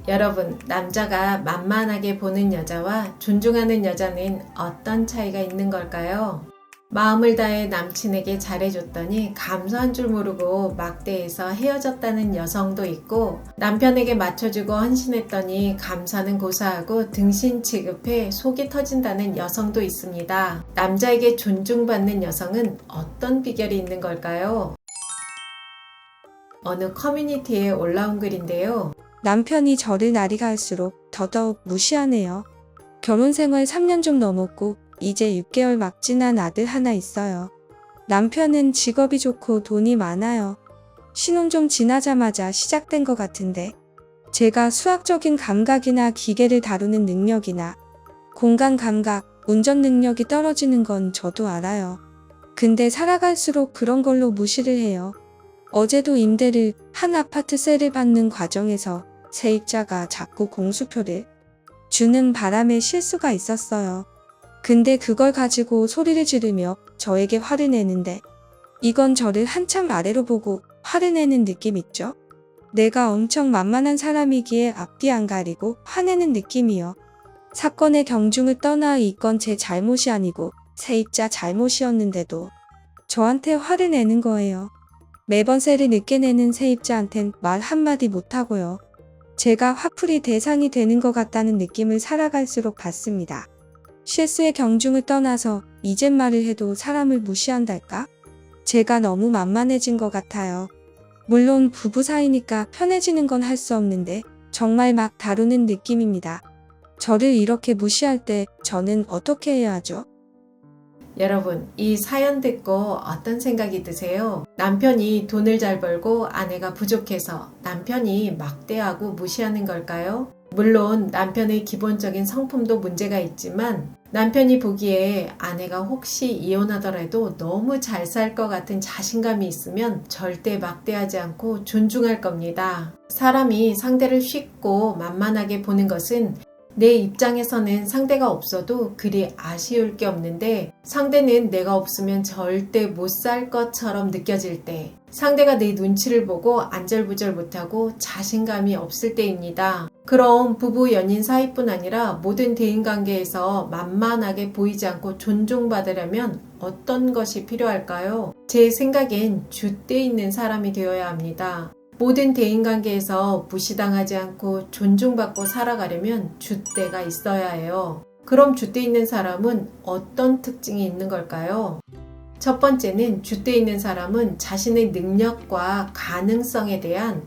여러분, 남자가 만만하게 보는 여자와 존중하는 여자는 어떤 차이가 있는 걸까요? 마음을 다해 남친에게 잘해줬더니 감사한 줄 모르고 막대해서 헤어졌다는 여성도 있고, 남편에게 맞춰주고 헌신했더니 감사는 고사하고 등신 취급해 속이 터진다는 여성도 있습니다. 남자에게 존중받는 여성은 어떤 비결이 있는 걸까요? 어느 커뮤니티에 올라온 글인데요. 남편이 저를 날이 갈수록 더더욱 무시하네요. 결혼 생활 3년 좀 넘었고 이제 6개월 막 지난 아들 하나 있어요. 남편은 직업이 좋고 돈이 많아요. 신혼 좀 지나자마자 시작된 것 같은데 제가 수학적인 감각이나 기계를 다루는 능력이나 공간 감각, 운전 능력이 떨어지는 건 저도 알아요. 근데 살아갈수록 그런 걸로 무시를 해요. 어제도 임대를 한 아파트세를 받는 과정에서 세입자가 자꾸 공수표를 주는 바람에 실수가 있었어요. 근데 그걸 가지고 소리를 지르며 저에게 화를 내는데 이건 저를 한참 아래로 보고 화를 내는 느낌 있죠? 내가 엄청 만만한 사람이기에 앞뒤 안 가리고 화내는 느낌이요. 사건의 경중을 떠나 이건 제 잘못이 아니고 세입자 잘못이었는데도 저한테 화를 내는 거예요. 매번 세를 늦게 내는 세입자한텐 말 한마디 못하고요. 제가 화풀이 대상이 되는 것 같다는 느낌을 살아갈수록 받습니다. 실수의 경중을 떠나서 이젠 말을 해도 사람을 무시한달까? 제가 너무 만만해진 것 같아요. 물론 부부 사이니까 편해지는 건 할 수 없는데 정말 막 다루는 느낌입니다. 저를 이렇게 무시할 때 저는 어떻게 해야 하죠? 여러분, 이 사연 듣고 어떤 생각이 드세요? 남편이 돈을 잘 벌고 아내가 부족해서 남편이 막대하고 무시하는 걸까요? 물론 남편의 기본적인 성품도 문제가 있지만 남편이 보기에 아내가 혹시 이혼하더라도 너무 잘 살 것 같은 자신감이 있으면 절대 막대하지 않고 존중할 겁니다. 사람이 상대를 쉽고 만만하게 보는 것은 내 입장에서는 상대가 없어도 그리 아쉬울 게 없는데 상대는 내가 없으면 절대 못 살 것처럼 느껴질 때, 상대가 내 눈치를 보고 안절부절 못하고 자신감이 없을 때입니다. 그럼 부부 연인 사이뿐 아니라 모든 대인관계에서 만만하게 보이지 않고 존중받으려면 어떤 것이 필요할까요? 제 생각엔 줏대 있는 사람이 되어야 합니다. 모든 대인관계에서 무시당하지 않고 존중받고 살아가려면 줏대가 있어야 해요. 그럼 줏대 있는 사람은 어떤 특징이 있는 걸까요? 첫 번째는 줏대 있는 사람은 자신의 능력과 가능성에 대한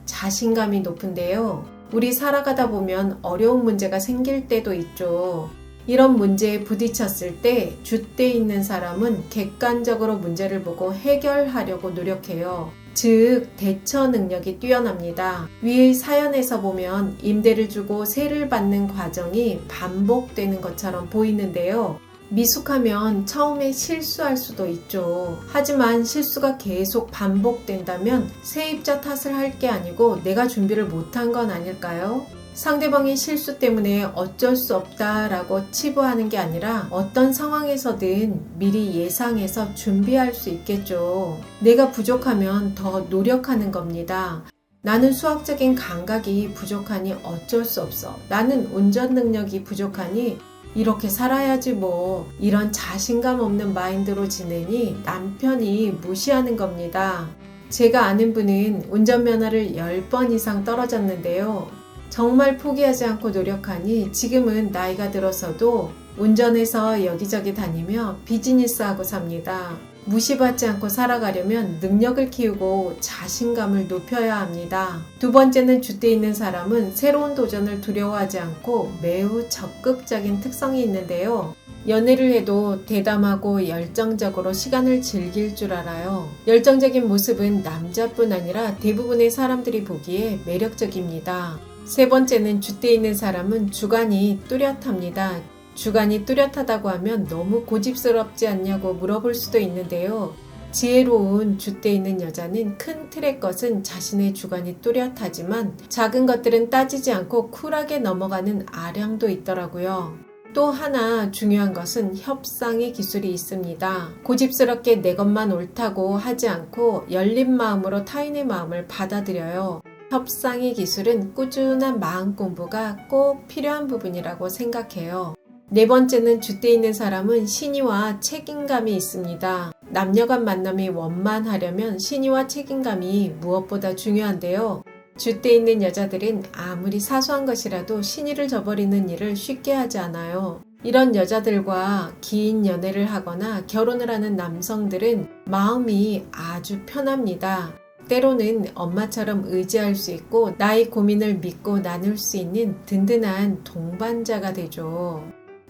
자신감이 높은데요. 우리 살아가다 보면 어려운 문제가 생길 때도 있죠. 이런 문제에 부딪혔을 때 줏대 있는 사람은 객관적으로 문제를 보고 해결하려고 노력해요. 즉, 대처 능력이 뛰어납니다. 위의 사연에서 보면 임대를 주고 세를 받는 과정이 반복되는 것처럼 보이는데요. 미숙하면 처음에 실수할 수도 있죠. 하지만 실수가 계속 반복된다면 세입자 탓을 할 게 아니고 내가 준비를 못한 건 아닐까요? 상대방의 실수 때문에 어쩔 수 없다라고 치부하는 게 아니라 어떤 상황에서든 미리 예상해서 준비할 수 있겠죠. 내가 부족하면 더 노력하는 겁니다. 나는 수학적인 감각이 부족하니 어쩔 수 없어. 나는 운전 능력이 부족하니 이렇게 살아야지 뭐. 이런 자신감 없는 마인드로 지내니 남편이 무시하는 겁니다. 제가 아는 분은 운전면허를 10번 이상 떨어졌는데요. 정말 포기하지 않고 노력하니 지금은 나이가 들어서도 운전해서 여기저기 다니며 비즈니스하고 삽니다. 무시받지 않고 살아가려면 능력을 키우고 자신감을 높여야 합니다. 두 번째는 줏대 있는 사람은 새로운 도전을 두려워하지 않고 매우 적극적인 특성이 있는데요. 연애를 해도 대담하고 열정적으로 시간을 즐길 줄 알아요. 열정적인 모습은 남자뿐 아니라 대부분의 사람들이 보기에 매력적입니다. 세 번째는 줏대 있는 사람은 주관이 뚜렷합니다. 주관이 뚜렷하다고 하면 너무 고집스럽지 않냐고 물어볼 수도 있는데요. 지혜로운 줏대 있는 여자는 큰 틀의 것은 자신의 주관이 뚜렷하지만 작은 것들은 따지지 않고 쿨하게 넘어가는 아량도 있더라고요. 또 하나 중요한 것은 협상의 기술이 있습니다. 고집스럽게 내 것만 옳다고 하지 않고 열린 마음으로 타인의 마음을 받아들여요. 협상의 기술은 꾸준한 마음 공부가 꼭 필요한 부분이라고 생각해요. 네 번째는 줏대 있는 사람은 신의와 책임감이 있습니다. 남녀 간 만남이 원만하려면 신의와 책임감이 무엇보다 중요한데요. 줏대 있는 여자들은 아무리 사소한 것이라도 신의를 저버리는 일을 쉽게 하지 않아요. 이런 여자들과 긴 연애를 하거나 결혼을 하는 남성들은 마음이 아주 편합니다. 때로는 엄마처럼 의지할 수 있고 나의 고민을 믿고 나눌 수 있는 든든한 동반자가 되죠.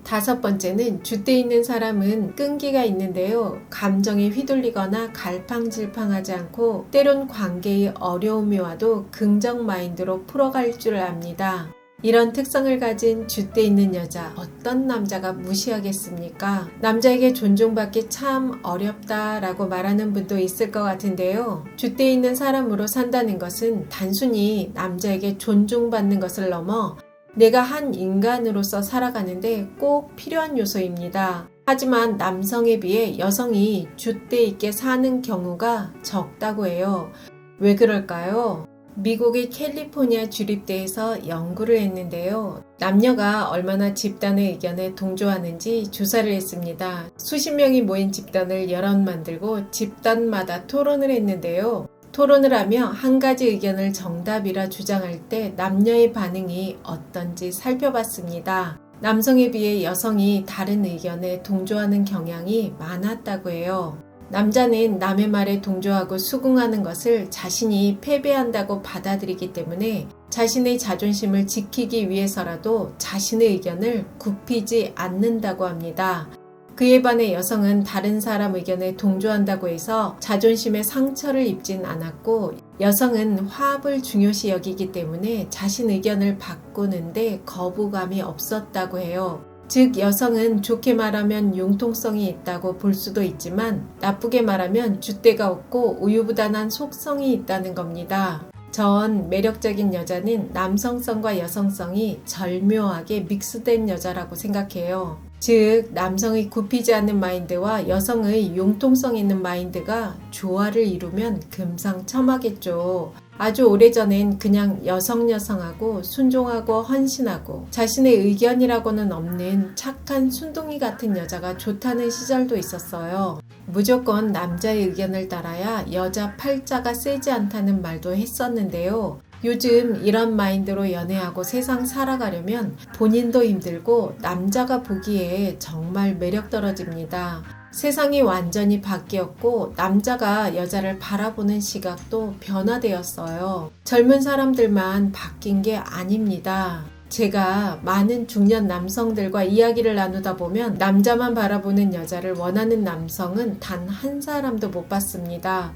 다섯 번째는 줏대 있는 사람은 끈기가 있는데요. 감정에 휘둘리거나 갈팡질팡하지 않고 때론 관계의 어려움이 와도 긍정 마인드로 풀어갈 줄 압니다. 이런 특성을 가진 줏대 있는 여자, 어떤 남자가 무시하겠습니까? 남자에게 존중받기 참 어렵다라고 말하는 분도 있을 것 같은데요. 줏대 있는 사람으로 산다는 것은 단순히 남자에게 존중받는 것을 넘어 내가 한 인간으로서 살아가는데 꼭 필요한 요소입니다. 하지만 남성에 비해 여성이 줏대 있게 사는 경우가 적다고 해요. 왜 그럴까요? 미국의 캘리포니아 주립대에서 연구를 했는데요. 남녀가 얼마나 집단의 의견에 동조하는지 조사를 했습니다. 수십 명이 모인 집단을 여럿 만들고 집단마다 토론을 했는데요. 토론을 하며 한 가지 의견을 정답이라 주장할 때 남녀의 반응이 어떤지 살펴봤습니다. 남성에 비해 여성이 다른 의견에 동조하는 경향이 많았다고 해요. 남자는 남의 말에 동조하고 수긍하는 것을 자신이 패배한다고 받아들이기 때문에 자신의 자존심을 지키기 위해서라도 자신의 의견을 굽히지 않는다고 합니다. 그에 반해 여성은 다른 사람 의견에 동조한다고 해서 자존심에 상처를 입진 않았고 여성은 화합을 중요시 여기기 때문에 자신 의견을 바꾸는데 거부감이 없었다고 해요. 즉 여성은 좋게 말하면 융통성이 있다고 볼 수도 있지만 나쁘게 말하면 줏대가 없고 우유부단한 속성이 있다는 겁니다. 전 매력적인 여자는 남성성과 여성성이 절묘하게 믹스된 여자라고 생각해요. 즉 남성의 굽히지 않는 마인드와 여성의 융통성 있는 마인드가 조화를 이루면 금상첨화겠죠. 아주 오래전엔 그냥 여성하고 순종하고 헌신하고 자신의 의견이라고는 없는 착한 순둥이 같은 여자가 좋다는 시절도 있었어요. 무조건 남자의 의견을 따라야 여자 팔자가 세지 않다는 말도 했었는데요. 요즘 이런 마인드로 연애하고 세상 살아가려면 본인도 힘들고 남자가 보기에 정말 매력 떨어집니다. 세상이 완전히 바뀌었고 남자가 여자를 바라보는 시각도 변화되었어요. 젊은 사람들만 바뀐 게 아닙니다. 제가 많은 중년 남성들과 이야기를 나누다 보면 남자만 바라보는 여자를 원하는 남성은 단 한 사람도 못 봤습니다.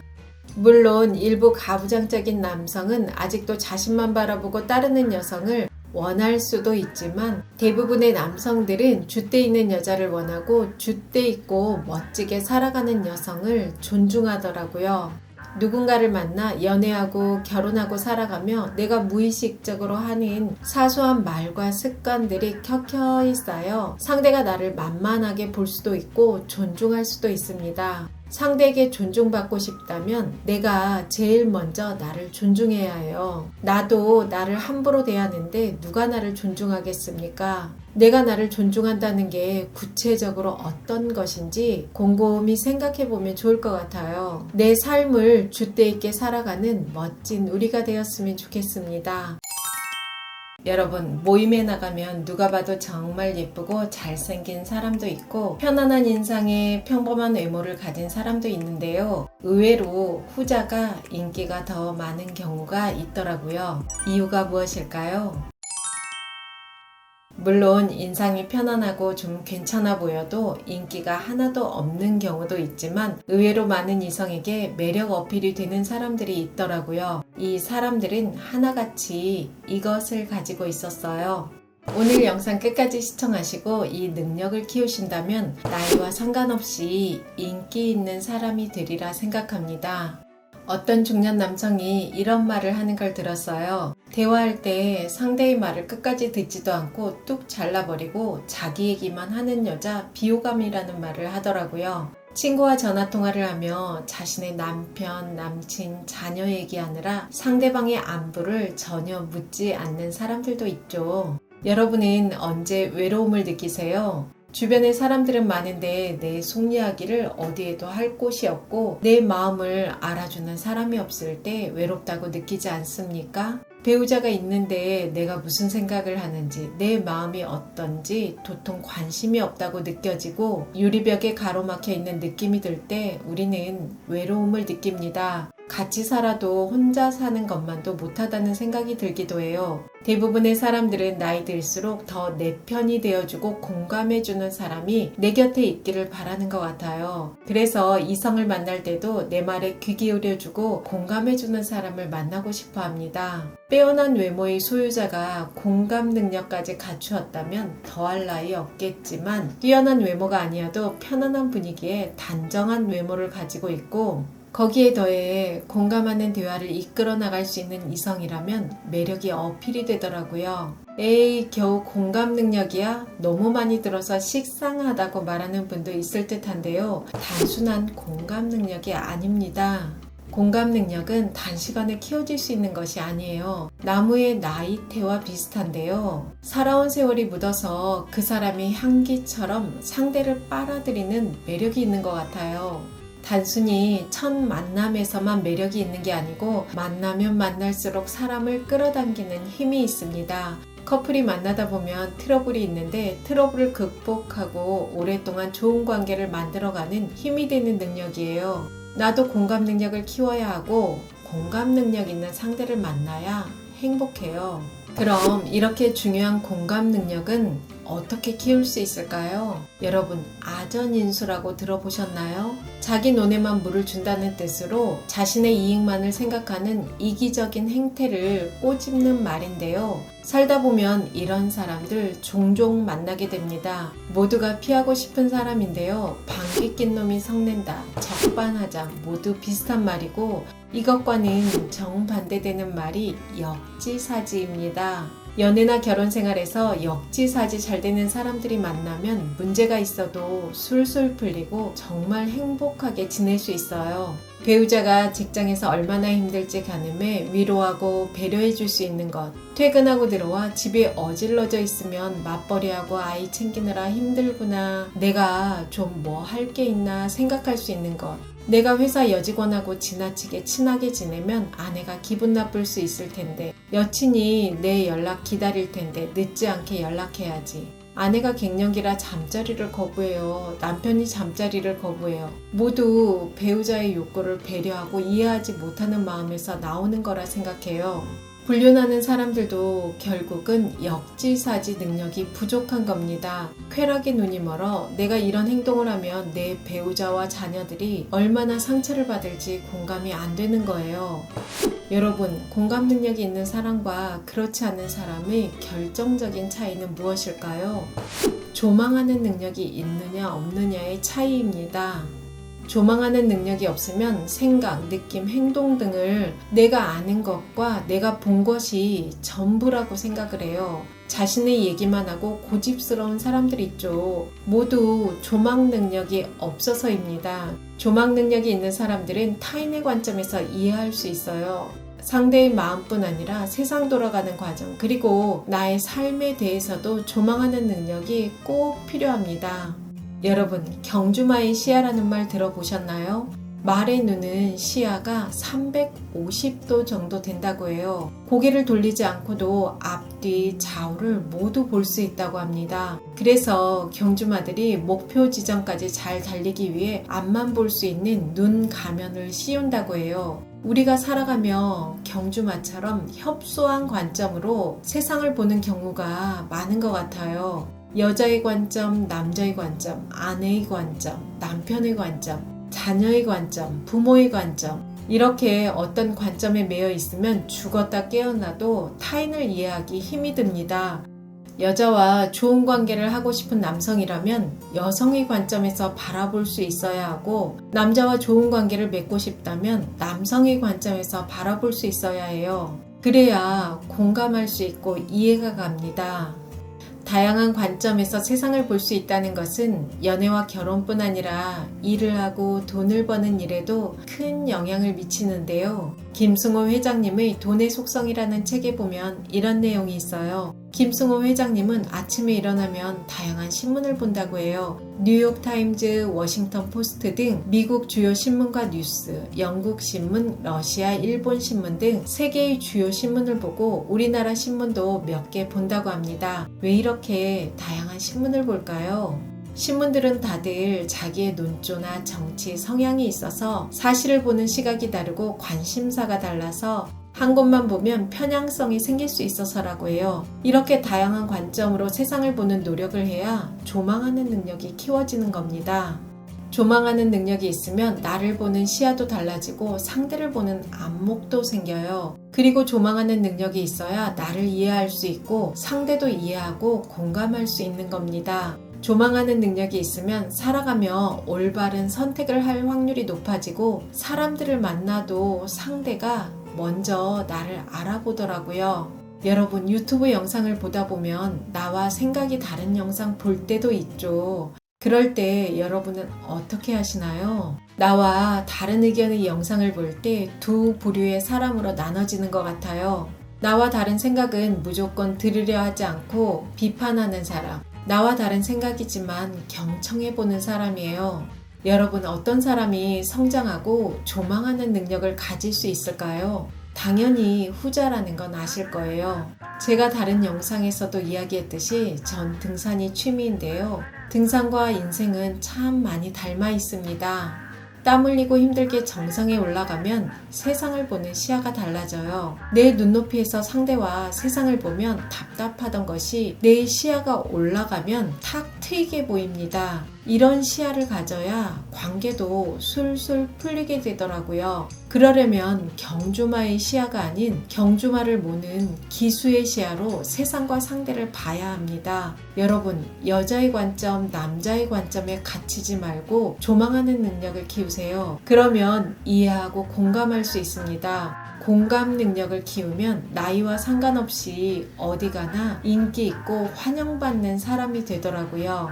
물론 일부 가부장적인 남성은 아직도 자신만 바라보고 따르는 여성을 원할 수도 있지만 대부분의 남성들은 줏대 있는 여자를 원하고 줏대 있고 멋지게 살아가는 여성을 존중하더라고요. 누군가를 만나 연애하고 결혼하고 살아가며 내가 무의식적으로 하는 사소한 말과 습관들이 켜켜이 쌓여 상대가 나를 만만하게 볼 수도 있고 존중할 수도 있습니다. 상대에게 존중받고 싶다면 내가 제일 먼저 나를 존중해야 해요. 나도 나를 함부로 대하는데 누가 나를 존중하겠습니까? 내가 나를 존중한다는 게 구체적으로 어떤 것인지 곰곰이 생각해보면 좋을 것 같아요. 내 삶을 줏대 있게 살아가는 멋진 우리가 되었으면 좋겠습니다. 여러분, 모임에 나가면 누가 봐도 정말 예쁘고 잘생긴 사람도 있고 편안한 인상에 평범한 외모를 가진 사람도 있는데요. 의외로 후자가 인기가 더 많은 경우가 있더라고요. 이유가 무엇일까요? 물론 인상이 편안하고 좀 괜찮아 보여도 인기가 하나도 없는 경우도 있지만 의외로 많은 이성에게 매력 어필이 되는 사람들이 있더라고요. 이 사람들은 하나같이 이것을 가지고 있었어요. 오늘 영상 끝까지 시청하시고 이 능력을 키우신다면 나이와 상관없이 인기 있는 사람이 되리라 생각합니다. 어떤 중년 남성이 이런 말을 하는 걸 들었어요. 대화할 때 상대의 말을 끝까지 듣지도 않고 뚝 잘라버리고 자기 얘기만 하는 여자 비호감이라는 말을 하더라고요. 친구와 전화통화를 하며 자신의 남편, 남친, 자녀 얘기하느라 상대방의 안부를 전혀 묻지 않는 사람들도 있죠. 여러분은 언제 외로움을 느끼세요? 주변에 사람들은 많은데 내 속 이야기를 어디에도 할 곳이 없고 내 마음을 알아주는 사람이 없을 때 외롭다고 느끼지 않습니까? 배우자가 있는데 내가 무슨 생각을 하는지, 내 마음이 어떤지 도통 관심이 없다고 느껴지고 유리벽에 가로막혀 있는 느낌이 들 때 우리는 외로움을 느낍니다. 같이 살아도 혼자 사는 것만도 못하다는 생각이 들기도 해요. 대부분의 사람들은 나이 들수록 더 내 편이 되어주고 공감해주는 사람이 내 곁에 있기를 바라는 것 같아요. 그래서 이성을 만날 때도 내 말에 귀 기울여주고 공감해주는 사람을 만나고 싶어 합니다. 빼어난 외모의 소유자가 공감 능력까지 갖추었다면 더할 나위 없겠지만 뛰어난 외모가 아니어도 편안한 분위기에 단정한 외모를 가지고 있고 거기에 더해 공감하는 대화를 이끌어 나갈 수 있는 이성이라면 매력이 어필이 되더라고요. 에이, 겨우 공감 능력이야? 너무 많이 들어서 식상하다고 말하는 분도 있을 듯한데요. 단순한 공감 능력이 아닙니다. 공감 능력은 단시간에 키워질 수 있는 것이 아니에요. 나무의 나이테와 비슷한데요. 살아온 세월이 묻어서 그 사람의 향기처럼 상대를 빨아들이는 매력이 있는 것 같아요. 단순히 첫 만남에서만 매력이 있는 게 아니고 만나면 만날수록 사람을 끌어당기는 힘이 있습니다. 커플이 만나다 보면 트러블이 있는데 트러블을 극복하고 오랫동안 좋은 관계를 만들어가는 힘이 되는 능력이에요. 나도 공감 능력을 키워야 하고 공감 능력 있는 상대를 만나야 행복해요. 그럼 이렇게 중요한 공감 능력은 어떻게 키울 수 있을까요? 여러분, 아전인수라고 들어보셨나요? 자기 논에만 물을 준다는 뜻으로 자신의 이익만을 생각하는 이기적인 행태를 꼬집는 말인데요. 살다 보면 이런 사람들 종종 만나게 됩니다. 모두가 피하고 싶은 사람인데요. 방귀 낀 놈이 성낸다, 적반하장 모두 비슷한 말이고 이것과는 정반대되는 말이 역지사지입니다. 연애나 결혼 생활에서 역지사지 잘 되는 사람들이 만나면 문제가 있어도 술술 풀리고 정말 행복하게 지낼 수 있어요. 배우자가 직장에서 얼마나 힘들지 가늠해 위로하고 배려해 줄 수 있는 것. 퇴근하고 들어와 집에 어질러져 있으면 맞벌이하고 아이 챙기느라 힘들구나. 내가 좀 뭐 할 게 있나 생각할 수 있는 것. 내가 회사 여직원하고 지나치게 친하게 지내면 아내가 기분 나쁠 수 있을 텐데 여친이 내 연락 기다릴 텐데 늦지 않게 연락해야지. 아내가 갱년기라 잠자리를 거부해요. 남편이 잠자리를 거부해요. 모두 배우자의 욕구를 배려하고 이해하지 못하는 마음에서 나오는 거라 생각해요. 불륜하는 사람들도 결국은 역지사지 능력이 부족한 겁니다. 쾌락에 눈이 멀어 내가 이런 행동을 하면 내 배우자와 자녀들이 얼마나 상처를 받을지 공감이 안 되는 거예요. 여러분, 공감 능력이 있는 사람과 그렇지 않은 사람의 결정적인 차이는 무엇일까요? 조망하는 능력이 있느냐 없느냐의 차이입니다. 조망하는 능력이 없으면 생각, 느낌, 행동 등을 내가 아는 것과 내가 본 것이 전부라고 생각을 해요. 자신의 얘기만 하고 고집스러운 사람들 있죠. 모두 조망 능력이 없어서입니다. 조망 능력이 있는 사람들은 타인의 관점에서 이해할 수 있어요. 상대의 마음뿐 아니라 세상 돌아가는 과정, 그리고 나의 삶에 대해서도 조망하는 능력이 꼭 필요합니다. 여러분, 경주마의 시야라는 말 들어보셨나요? 말의 눈은 시야가 350도 정도 된다고 해요. 고개를 돌리지 않고도 앞뒤 좌우를 모두 볼 수 있다고 합니다. 그래서 경주마들이 목표 지점까지 잘 달리기 위해 앞만 볼 수 있는 눈 가면을 씌운다고 해요. 우리가 살아가며 경주마처럼 협소한 관점으로 세상을 보는 경우가 많은 것 같아요. 여자의 관점, 남자의 관점, 아내의 관점, 남편의 관점, 자녀의 관점, 부모의 관점, 이렇게 어떤 관점에 매여 있으면 죽었다 깨어나도 타인을 이해하기 힘이 듭니다. 여자와 좋은 관계를 하고 싶은 남성이라면 여성의 관점에서 바라볼 수 있어야 하고, 남자와 좋은 관계를 맺고 싶다면 남성의 관점에서 바라볼 수 있어야 해요. 그래야 공감할 수 있고 이해가 갑니다. 다양한 관점에서 세상을 볼 수 있다는 것은 연애와 결혼뿐 아니라 일을 하고 돈을 버는 일에도 큰 영향을 미치는데요. 김승호 회장님의 돈의 속성이라는 책에 보면 이런 내용이 있어요. 김승호 회장님은 아침에 일어나면 다양한 신문을 본다고 해요. 뉴욕타임즈, 워싱턴 포스트 등 미국 주요 신문과 뉴스, 영국 신문, 러시아, 일본 신문 등 세계의 주요 신문을 보고 우리나라 신문도 몇 개 본다고 합니다. 왜 이렇게 다양한 신문을 볼까요? 신문들은 다들 자기의 논조나 정치, 성향이 있어서 사실을 보는 시각이 다르고 관심사가 달라서 한 곳만 보면 편향성이 생길 수 있어서라고 해요. 이렇게 다양한 관점으로 세상을 보는 노력을 해야 조망하는 능력이 키워지는 겁니다. 조망하는 능력이 있으면 나를 보는 시야도 달라지고 상대를 보는 안목도 생겨요. 그리고 조망하는 능력이 있어야 나를 이해할 수 있고 상대도 이해하고 공감할 수 있는 겁니다. 조망하는 능력이 있으면 살아가며 올바른 선택을 할 확률이 높아지고 사람들을 만나도 상대가 먼저 나를 알아보더라고요. 여러분 유튜브 영상을 보다 보면 나와 생각이 다른 영상 볼 때도 있죠. 그럴 때 여러분은 어떻게 하시나요? 나와 다른 의견의 영상을 볼 때 두 부류의 사람으로 나눠지는 것 같아요. 나와 다른 생각은 무조건 들으려 하지 않고 비판하는 사람. 나와 다른 생각이지만 경청해보는 사람이에요. 여러분 어떤 사람이 성장하고 조망하는 능력을 가질 수 있을까요? 당연히 후자라는 건 아실 거예요. 제가 다른 영상에서도 이야기했듯이 전 등산이 취미인데요. 등산과 인생은 참 많이 닮아 있습니다. 땀 흘리고 힘들게 정상에 올라가면 세상을 보는 시야가 달라져요. 내 눈높이에서 상대와 세상을 보면 답답하던 것이 내 시야가 올라가면 탁 트이게 보입니다. 이런 시야를 가져야 관계도 술술 풀리게 되더라고요. 그러려면 경주마의 시야가 아닌 경주마를 모는 기수의 시야로 세상과 상대를 봐야 합니다. 여러분, 여자의 관점, 남자의 관점에 갇히지 말고 조망하는 능력을 키우세요. 그러면 이해하고 공감할 수 있습니다. 공감 능력을 키우면 나이와 상관없이 어디 가나 인기 있고 환영받는 사람이 되더라고요.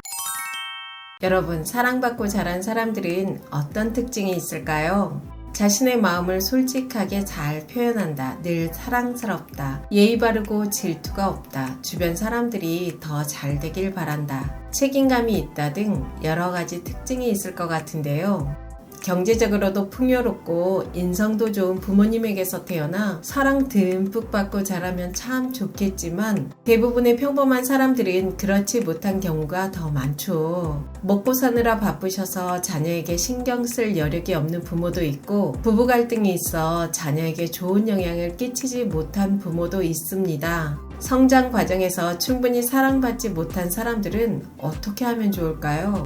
여러분, 사랑받고 자란 사람들은 어떤 특징이 있을까요? 자신의 마음을 솔직하게 잘 표현한다. 늘 사랑스럽다. 예의 바르고 질투가 없다. 주변 사람들이 더 잘 되길 바란다. 책임감이 있다 등 여러 가지 특징이 있을 것 같은데요. 경제적으로도 풍요롭고 인성도 좋은 부모님에게서 태어나 사랑 듬뿍 받고 자라면 참 좋겠지만 대부분의 평범한 사람들은 그렇지 못한 경우가 더 많죠. 먹고 사느라 바쁘셔서 자녀에게 신경 쓸 여력이 없는 부모도 있고 부부 갈등이 있어 자녀에게 좋은 영향을 끼치지 못한 부모도 있습니다. 성장 과정에서 충분히 사랑받지 못한 사람들은 어떻게 하면 좋을까요?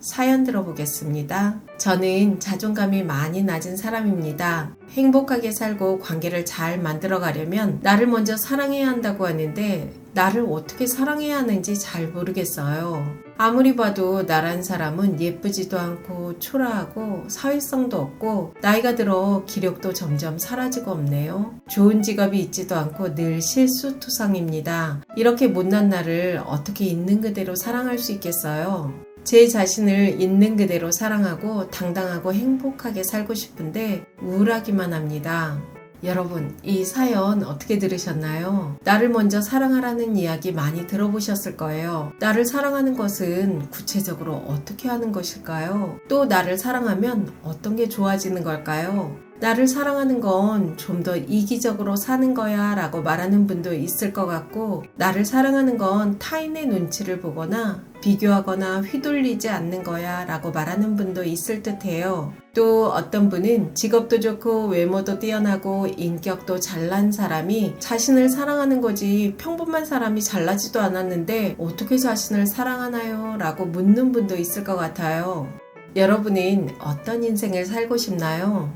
사연 들어보겠습니다. 저는 자존감이 많이 낮은 사람입니다. 행복하게 살고 관계를 잘 만들어 가려면 나를 먼저 사랑해야 한다고 하는데 나를 어떻게 사랑해야 하는지 잘 모르겠어요. 아무리 봐도 나란 사람은 예쁘지도 않고 초라하고 사회성도 없고 나이가 들어 기력도 점점 사라지고 없네요. 좋은 직업이 있지도 않고 늘 실수투성입니다. 이렇게 못난 나를 어떻게 있는 그대로 사랑할 수 있겠어요? 제 자신을 있는 그대로 사랑하고 당당하고 행복하게 살고 싶은데 우울하기만 합니다. 여러분, 이 사연 어떻게 들으셨나요? 나를 먼저 사랑하라는 이야기 많이 들어보셨을 거예요. 나를 사랑하는 것은 구체적으로 어떻게 하는 것일까요? 또 나를 사랑하면 어떤 게 좋아지는 걸까요? 나를 사랑하는 건 좀 더 이기적으로 사는 거야 라고 말하는 분도 있을 것 같고 나를 사랑하는 건 타인의 눈치를 보거나 비교하거나 휘둘리지 않는 거야 라고 말하는 분도 있을 듯해요. 또 어떤 분은 직업도 좋고 외모도 뛰어나고 인격도 잘난 사람이 자신을 사랑하는 거지 평범한 사람이 잘나지도 않았는데 어떻게 자신을 사랑하나요? 라고 묻는 분도 있을 것 같아요. 여러분은 어떤 인생을 살고 싶나요?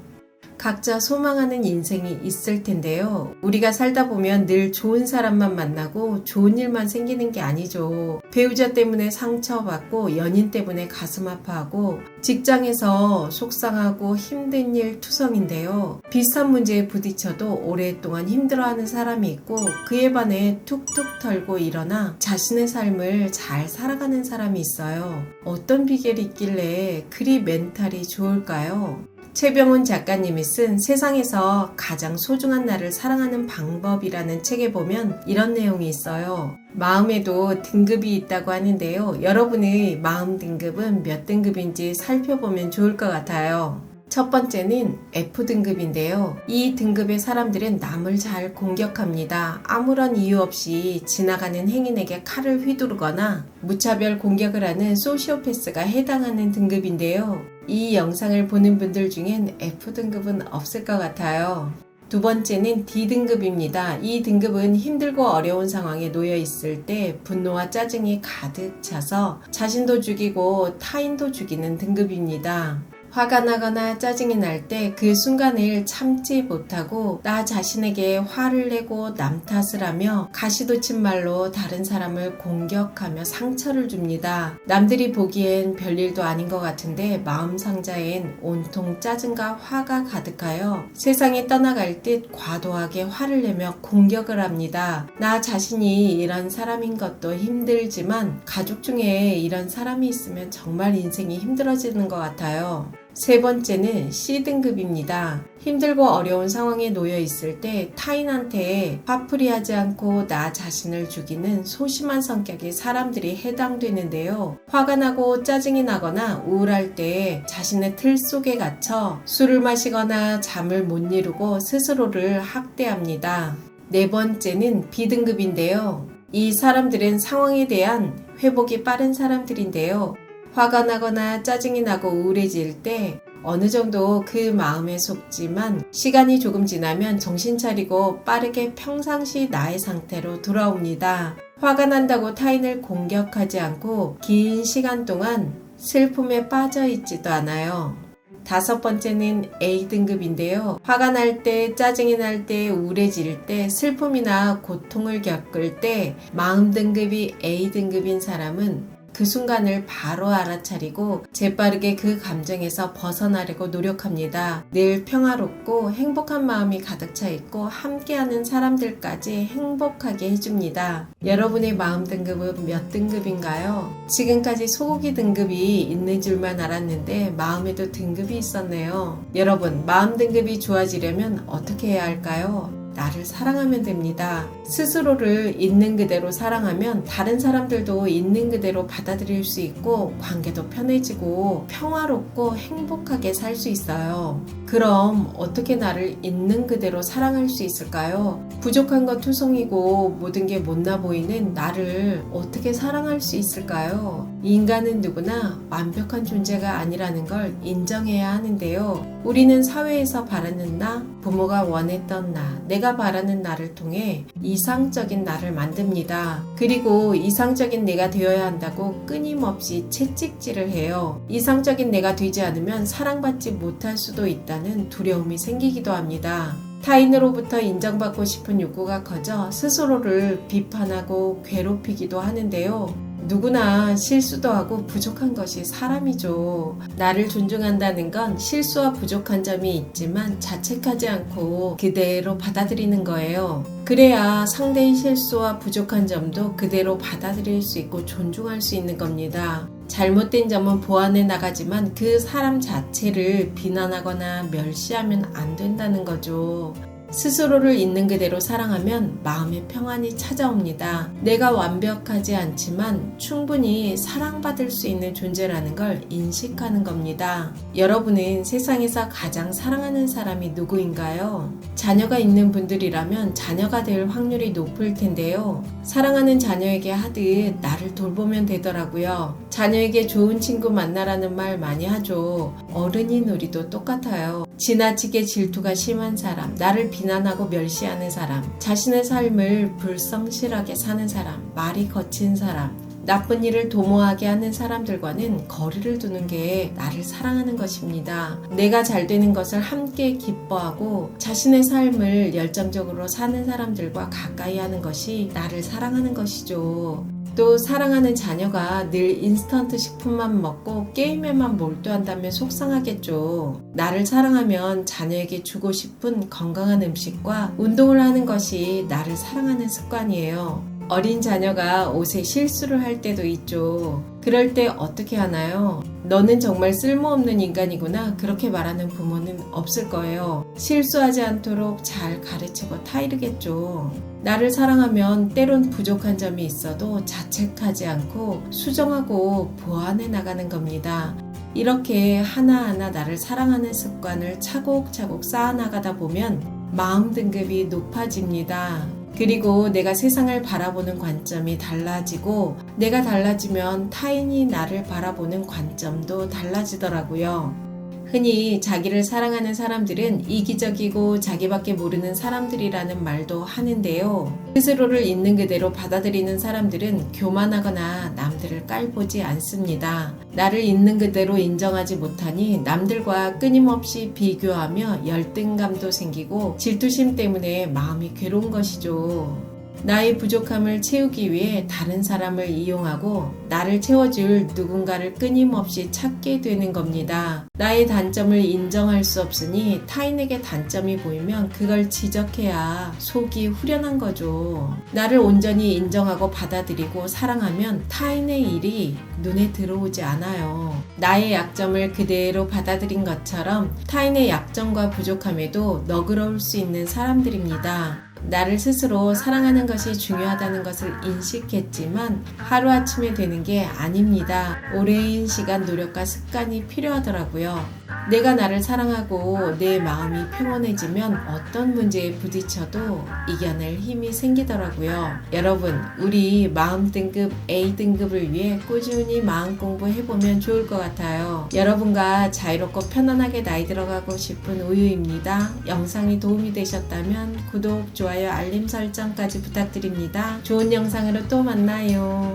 각자 소망하는 인생이 있을 텐데요. 우리가 살다 보면 늘 좋은 사람만 만나고 좋은 일만 생기는 게 아니죠. 배우자 때문에 상처받고 연인 때문에 가슴 아파하고 직장에서 속상하고 힘든 일 투성인데요. 비슷한 문제에 부딪혀도 오랫동안 힘들어하는 사람이 있고 그에 반해 툭툭 털고 일어나 자신의 삶을 잘 살아가는 사람이 있어요. 어떤 비결이 있길래 그리 멘탈이 좋을까요? 최병훈 작가님이 쓴 세상에서 가장 소중한 나를 사랑하는 방법이라는 책에 보면 이런 내용이 있어요. 마음에도 등급이 있다고 하는데요. 여러분의 마음 등급은 몇 등급인지 살펴보면 좋을 것 같아요. 첫 번째는 F등급인데요. 이 등급의 사람들은 남을 잘 공격합니다. 아무런 이유 없이 지나가는 행인에게 칼을 휘두르거나 무차별 공격을 하는 소시오패스가 해당하는 등급인데요. 이 영상을 보는 분들 중엔 F등급은 없을 것 같아요. 두 번째는 D등급입니다. 이 등급은 힘들고 어려운 상황에 놓여 있을 때 분노와 짜증이 가득 차서 자신도 죽이고 타인도 죽이는 등급입니다. 화가 나거나 짜증이 날 때 그 순간을 참지 못하고 나 자신에게 화를 내고 남 탓을 하며 가시돋친 말로 다른 사람을 공격하며 상처를 줍니다. 남들이 보기엔 별일도 아닌 것 같은데 마음 상자엔 온통 짜증과 화가 가득하여 세상에 떠나갈 듯 과도하게 화를 내며 공격을 합니다. 나 자신이 이런 사람인 것도 힘들지만 가족 중에 이런 사람이 있으면 정말 인생이 힘들어지는 것 같아요. 세 번째는 C등급입니다. 힘들고 어려운 상황에 놓여 있을 때 타인한테 화풀이하지 않고 나 자신을 죽이는 소심한 성격의 사람들이 해당되는데요. 화가 나고 짜증이 나거나 우울할 때 자신의 틀 속에 갇혀 술을 마시거나 잠을 못 이루고 스스로를 학대합니다. 네 번째는 B등급인데요. 이 사람들은 상황에 대한 회복이 빠른 사람들인데요. 화가 나거나 짜증이 나고 우울해질 때 어느 정도 그 마음에 속지만 시간이 조금 지나면 정신 차리고 빠르게 평상시 나의 상태로 돌아옵니다. 화가 난다고 타인을 공격하지 않고 긴 시간 동안 슬픔에 빠져 있지도 않아요. 다섯 번째는 A등급인데요. 화가 날 때, 짜증이 날 때, 우울해질 때, 슬픔이나 고통을 겪을 때 마음 등급이 A등급인 사람은 그 순간을 바로 알아차리고 재빠르게 그 감정에서 벗어나려고 노력합니다. 늘 평화롭고 행복한 마음이 가득 차 있고 함께하는 사람들까지 행복하게 해줍니다. 여러분의 마음 등급은 몇 등급인가요? 지금까지 소고기 등급이 있는 줄만 알았는데 마음에도 등급이 있었네요. 여러분, 마음 등급이 좋아지려면 어떻게 해야 할까요? 나를 사랑하면 됩니다. 스스로를 있는 그대로 사랑하면 다른 사람들도 있는 그대로 받아들일 수 있고 관계도 편해지고 평화롭고 행복하게 살 수 있어요. 그럼 어떻게 나를 있는 그대로 사랑할 수 있을까요? 부족한 것 투성이고 모든 게 못나 보이는 나를 어떻게 사랑할 수 있을까요? 인간은 누구나 완벽한 존재가 아니라는 걸 인정해야 하는데요. 우리는 사회에서 바라는 나, 부모가 원했던 나, 내가 바라는 나를 통해 이상적인 나를 만듭니다. 그리고 이상적인 내가 되어야 한다고 끊임없이 채찍질을 해요. 이상적인 내가 되지 않으면 사랑받지 못할 수도 있다는 두려움이 생기기도 합니다. 타인으로부터 인정받고 싶은 욕구가 커져 스스로를 비판하고 괴롭히기도 하는데요. 누구나 실수도 하고 부족한 것이 사람이죠. 나를 존중한다는 건 실수와 부족한 점이 있지만 자책하지 않고 그대로 받아들이는 거예요. 그래야 상대의 실수와 부족한 점도 그대로 받아들일 수 있고 존중할 수 있는 겁니다. 잘못된 점은 보완해 나가지만 그 사람 자체를 비난하거나 멸시하면 안 된다는 거죠. 스스로를 있는 그대로 사랑하면 마음의 평안이 찾아옵니다. 내가 완벽하지 않지만 충분히 사랑받을 수 있는 존재라는 걸 인식하는 겁니다. 여러분은 세상에서 가장 사랑하는 사람이 누구인가요? 자녀가 있는 분들이라면 자녀가 될 확률이 높을 텐데요. 사랑하는 자녀에게 하듯 나를 돌보면 되더라고요. 자녀에게 좋은 친구 만나라는 말 많이 하죠. 어른인 우리도 똑같아요. 지나치게 질투가 심한 사람, 나를 비난하고 멸시하는 사람, 자신의 삶을 불성실하게 사는 사람, 말이 거친 사람, 나쁜 일을 도모하게 하는 사람들과는 거리를 두는 게 나를 사랑하는 것입니다. 내가 잘 되는 것을 함께 기뻐하고 자신의 삶을 열정적으로 사는 사람들과 가까이 하는 것이 나를 사랑하는 것이죠. 또 사랑하는 자녀가 늘 인스턴트 식품만 먹고 게임에만 몰두한다면 속상하겠죠. 나를 사랑하면 자녀에게 주고 싶은 건강한 음식과 운동을 하는 것이 나를 사랑하는 습관이에요. 어린 자녀가 옷에 실수를 할 때도 있죠. 그럴 때 어떻게 하나요? 너는 정말 쓸모없는 인간이구나. 그렇게 말하는 부모는 없을 거예요. 실수하지 않도록 잘 가르치고 타이르겠죠. 나를 사랑하면 때론 부족한 점이 있어도 자책하지 않고 수정하고 보완해 나가는 겁니다. 이렇게 하나하나 나를 사랑하는 습관을 차곡차곡 쌓아나가다 보면 마음 등급이 높아집니다. 그리고 내가 세상을 바라보는 관점이 달라지고 내가 달라지면 타인이 나를 바라보는 관점도 달라지더라고요. 흔히 자기를 사랑하는 사람들은 이기적이고 자기밖에 모르는 사람들이라는 말도 하는데요. 스스로를 있는 그대로 받아들이는 사람들은 교만하거나 남들을 깔보지 않습니다. 나를 있는 그대로 인정하지 못하니 남들과 끊임없이 비교하며 열등감도 생기고 질투심 때문에 마음이 괴로운 것이죠. 나의 부족함을 채우기 위해 다른 사람을 이용하고 나를 채워줄 누군가를 끊임없이 찾게 되는 겁니다. 나의 단점을 인정할 수 없으니 타인에게 단점이 보이면 그걸 지적해야 속이 후련한 거죠. 나를 온전히 인정하고 받아들이고 사랑하면 타인의 일이 눈에 들어오지 않아요. 나의 약점을 그대로 받아들인 것처럼 타인의 약점과 부족함에도 너그러울 수 있는 사람들입니다. 나를 스스로 사랑하는 것이 중요하다는 것을 인식했지만 하루아침에 되는 게 아닙니다. 오랜 시간 노력과 습관이 필요하더라고요. 내가 나를 사랑하고 내 마음이 평온해지면 어떤 문제에 부딪혀도 이겨낼 힘이 생기더라고요. 여러분, 우리 마음 등급 A 등급을 위해 꾸준히 마음 공부해보면 좋을 것 같아요. 여러분과 자유롭고 편안하게 나이 들어가고 싶은 우유입니다. 영상이 도움이 되셨다면 구독, 좋아요, 알림 설정까지 부탁드립니다. 좋은 영상으로 또 만나요.